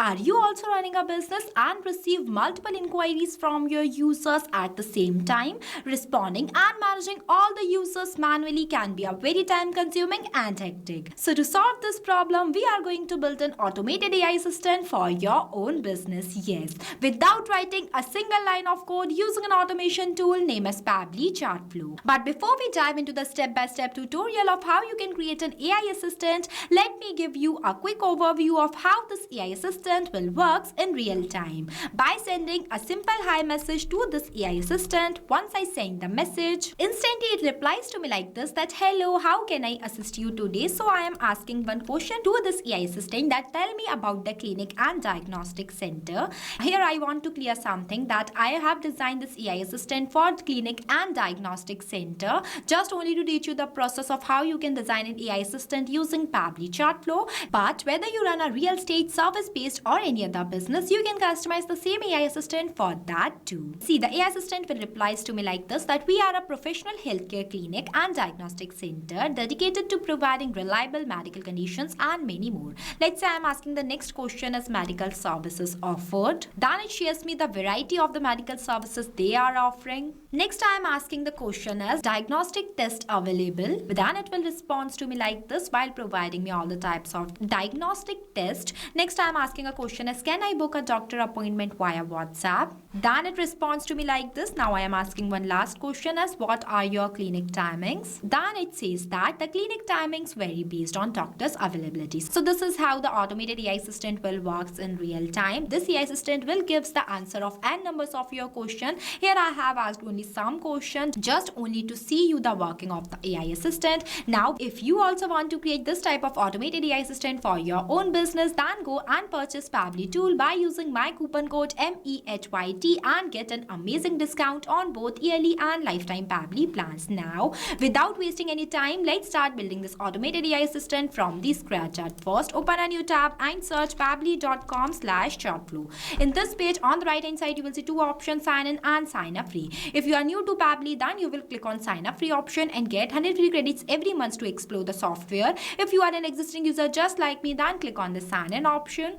Are you also running a business and receive multiple inquiries from your users at the same time? Responding and managing all the users manually can be a very time consuming and hectic. So to solve this problem, we are going to build an automated AI assistant for your own business. Yes, without writing a single line of code, using an automation tool named as Pabbly Chatflow. But before we dive into the step-by-step tutorial of how you can create an AI assistant, let me give you a quick overview of how this AI assistant will work in real time. By sending a simple hi message to this AI assistant, once I send the message, instantly it replies to me like this, that hello, how can I assist you today? So I am asking one question to this AI assistant, that tell me about the clinic and diagnostic center. Here I want to clear something, that I have designed this AI assistant for clinic and diagnostic center just only to teach you the process of how you can design an AI assistant using Pabbly Chatflow. But whether you run a real estate, service-based or any other business, you can customize the same AI assistant for that too. See, the AI assistant will reply to me like this, that we are a professional healthcare clinic and diagnostic center dedicated to providing reliable medical conditions and many more. Let's say I'm asking the next question as medical services offered. Then it shares me the variety of the medical services they are offering. Next I'm asking the question as diagnostic test available. Then it will respond to me like this while providing me all the types of diagnostic test. Next I'm asking a question as can I book a doctor appointment via WhatsApp? Then it responds to me like this. Now I am asking one last question as what are your clinic timings? Then it says that the clinic timings vary based on doctor's availability. So this is how the automated AI assistant will work in real time. This AI assistant will give the answer of n numbers of your question. Here I have asked only some questions just only to see you the working of the AI assistant. Now if you also want to create this type of automated AI assistant for your own business, then go and purchase Pabbly tool by using my coupon code MEHYT and get an amazing discount on both yearly and lifetime Pabbly plans. Now without wasting any time, let's start building this automated AI assistant from the scratch. At first, open a new tab and search pabbly.com/chatflow. In this page on the right hand side, you will see two options, sign in and sign up free. If you are new to Pabbly, then you will click on sign up free option and get 100 free credits every month to explore the software. If you are an existing user just like me, then click on the sign in option.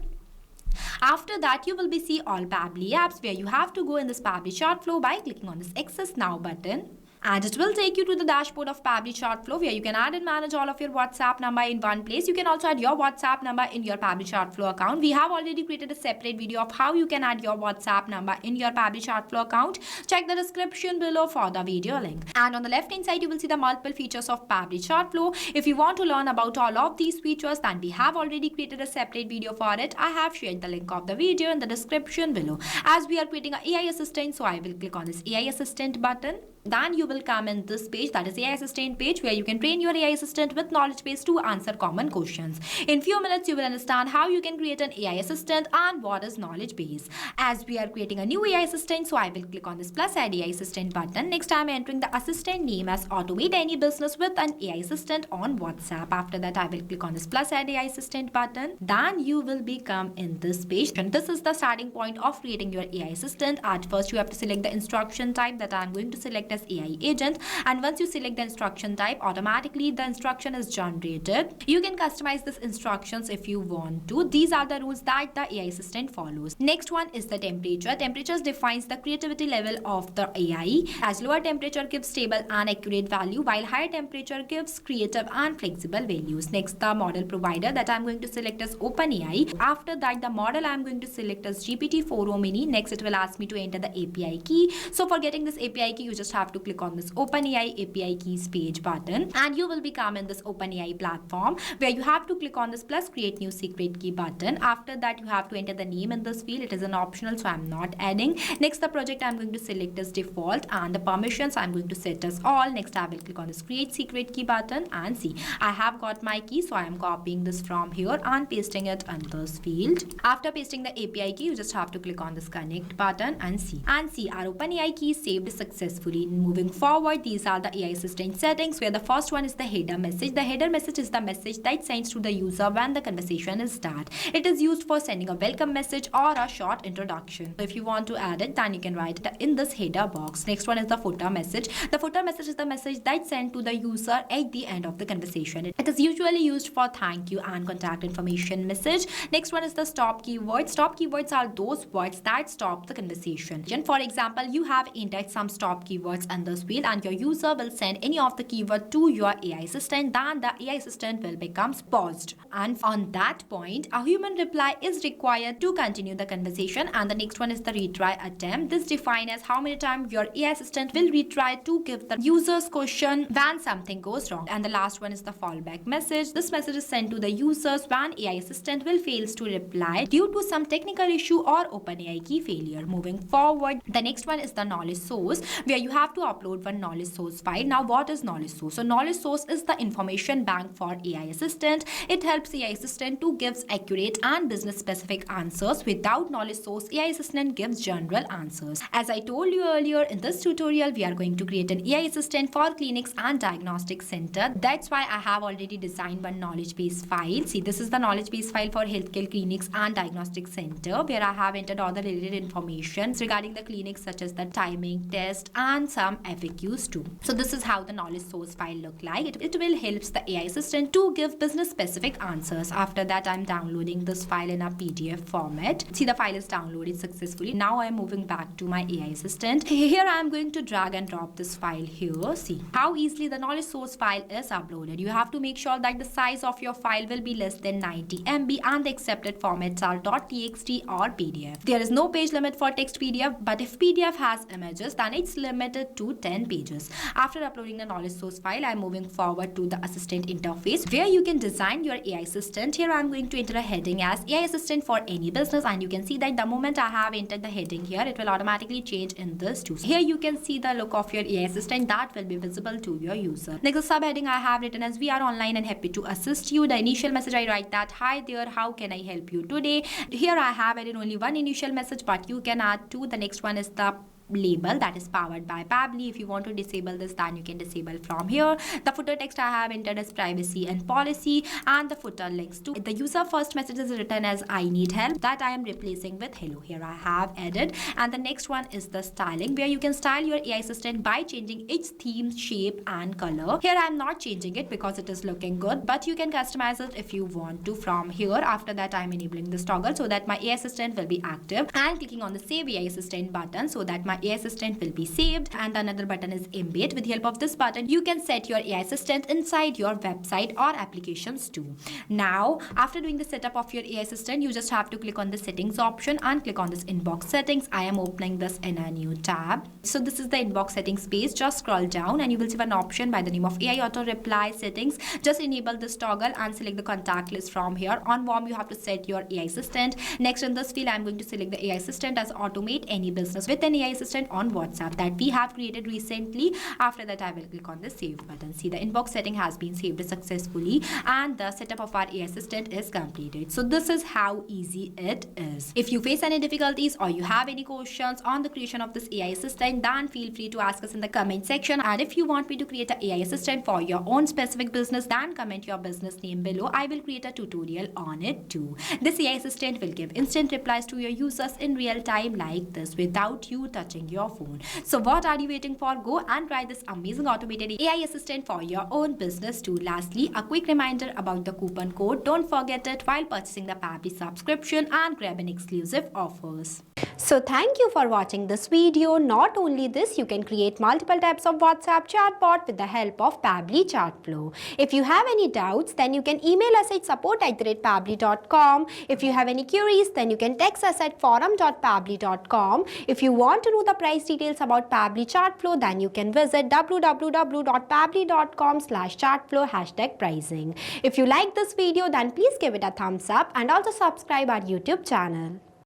After that, you will be see all Pabbly apps where you have to go in this Pabbly Chatflow by clicking on this Access Now button. And it will take you to the dashboard of Pabbly Chatflow where you can add and manage all of your WhatsApp number in one place. You can also add your WhatsApp number in your Pabbly Chatflow account. We have already created a separate video of how you can add your WhatsApp number in your Pabbly Chatflow account. Check the description below for the video link. And on the left hand side, you will see the multiple features of Pabbly Chatflow. If you want to learn about all of these features, then we have already created a separate video for it. I have shared the link of the video in the description below. As we are creating an AI assistant, so I will click on this AI assistant button. Then you will come in this page, that is AI assistant page, where you can train your AI assistant with knowledge base to answer common questions. In few minutes you will understand how you can create an AI assistant and what is knowledge base. As we are creating a new AI assistant, so I will click on this plus add AI assistant button. Next I am entering the assistant name as automate any business with an AI assistant on WhatsApp. After that I will click on this plus add AI assistant button. Then you will become in this page, and this is the starting point of creating your AI assistant. At first you have to select the instruction type that I am going to select as AI agent, and once you select the instruction type, automatically the instruction is generated. You can customize this instructions if you want to. These are the rules that the AI assistant follows. Next one is the temperature. Temperatures defines the creativity level of the AI, as lower temperature gives stable and accurate value while higher temperature gives creative and flexible values. Next, the model provider that I'm going to select as OpenAI. After that, the model I'm going to select as GPT-4o mini. Next, it will ask me to enter the API key. So for getting this API key, you just have to click on this OpenAI API keys page button, and you will become in this OpenAI platform where you have to click on this plus create new secret key button. After that, you have to enter the name in this field. It is an optional, so I'm not adding. Next, the project I'm going to select as default, and the permissions I'm going to set as all. Next, I will click on this create secret key button, and see, I have got my key, so I am copying this from here and pasting it in this field. After pasting the API key, you just have to click on this connect button and see our OpenAI key is saved successfully. Moving forward, these are the AI assistant settings, where the first one is the header message. The header message is the message that sends to the user when the conversation is start. It is used for sending a welcome message or a short introduction. If you want to add it, then you can write it in this header box. Next one is the footer message. The footer message is the message that sent to the user at the end of the conversation. It is usually used for thank you and contact information message. Next one is the stop keywords. Stop keywords are those words that stop the conversation. For example, you have entered some stop keywords in this field and your user will send any of the keyword to your AI assistant, then the AI assistant will become paused. And on that point, a human reply is required to continue the conversation. And the next one is the retry attempt. This defines as how many times your AI assistant will retry to give the user's question when something goes wrong. And the last one is the fallback message. This message is sent to the users when AI assistant will fails to reply due to some technical issue or OpenAI key failure. Moving forward, the next one is the knowledge source, where you have to upload one knowledge source file. Now, what is knowledge source? So knowledge source is the information bank for AI assistant. It helps AI assistant to give accurate and business specific answers. Without knowledge source, AI assistant gives general answers. As I told you earlier, in this tutorial we are going to create an AI assistant for clinics and diagnostic center. That's why I have already designed one knowledge base file. See, this is the knowledge base file for healthcare clinics and diagnostic center, where I have entered all the related information regarding the clinics, such as the timing, test, and some FAQs too. So this is how the knowledge source file look like. It will help the AI assistant to give business specific answers. After that, I'm downloading this file in a PDF format. See, the file is downloaded successfully. Now I'm moving back to my AI assistant. Here I'm going to drag and drop this file here. See how easily the knowledge source file is uploaded. You have to make sure that the size of your file will be less than 90 MB and the accepted formats are .txt or PDF. There is no page limit for text PDF, but if PDF has images, then it's limited to 10 pages. After uploading the knowledge source file, I'm moving forward to the assistant interface, where you can design your AI assistant. Here I'm going to enter a heading as AI assistant for any business, and you can see that the moment I have entered the heading here, it will automatically change in this too. Here you can see the look of your AI assistant that will be visible to your user. Next, the subheading I have written as we are online and happy to assist you. The initial message I write that hi there, how can I help you today? Here I have added only one initial message, but you can add two. The next one is the label that is powered by Pabbly. If you want to disable this, then you can disable from here. The footer text I have entered as privacy and policy, and the footer links to the user first message is written as I need help, that I am replacing with hello. Here I have added. And the next one is the styling, where you can style your AI assistant by changing its theme, shape, and color. Here I am not changing it because it is looking good, but you can customize it if you want to from here. After that, I am enabling this toggle so that my AI assistant will be active, and clicking on the save AI assistant button so that my AI assistant will be saved. And another button is embed. With the help of this button, you can set your AI assistant inside your website or applications too. Now, after doing the setup of your AI assistant, you just have to click on the settings option and click on this inbox settings. I am opening this in a new tab. So this is the inbox settings page. Just scroll down and you will see an option by the name of AI auto reply settings. Just enable this toggle and select the contact list from here. On warm, you have to set your AI assistant. Next, in this field, I'm going to select the AI assistant as automate any business with an AI assistant on WhatsApp that we have created recently. After that, I will click on the save button. See, the inbox setting has been saved successfully and the setup of our AI assistant is completed. So this is how easy it is. If you face any difficulties or you have any questions on the creation of this AI assistant, then feel free to ask us in the comment section. And if you want me to create an AI assistant for your own specific business, then comment your business name below. I will create a tutorial on it too. This AI assistant will give instant replies to your users in real time like this without you touching your phone. So what are you waiting for? Go and try this amazing automated AI assistant for your own business too. Lastly, a quick reminder about the coupon code. Don't forget it while purchasing the Pabbly subscription and grab an exclusive offers. So thank you for watching this video. Not only this, you can create multiple types of WhatsApp chatbot with the help of Pabbly Chatflow. If you have any doubts, then you can email us at support@pabbly.com. If you have any queries, then you can text us at forum.pabbly.com. If you want to know the price details about Pabbly Chatflow, then you can visit www.pabbly.com/chatflow #pricing. If you like this video, then please give it a thumbs up and also subscribe our YouTube channel.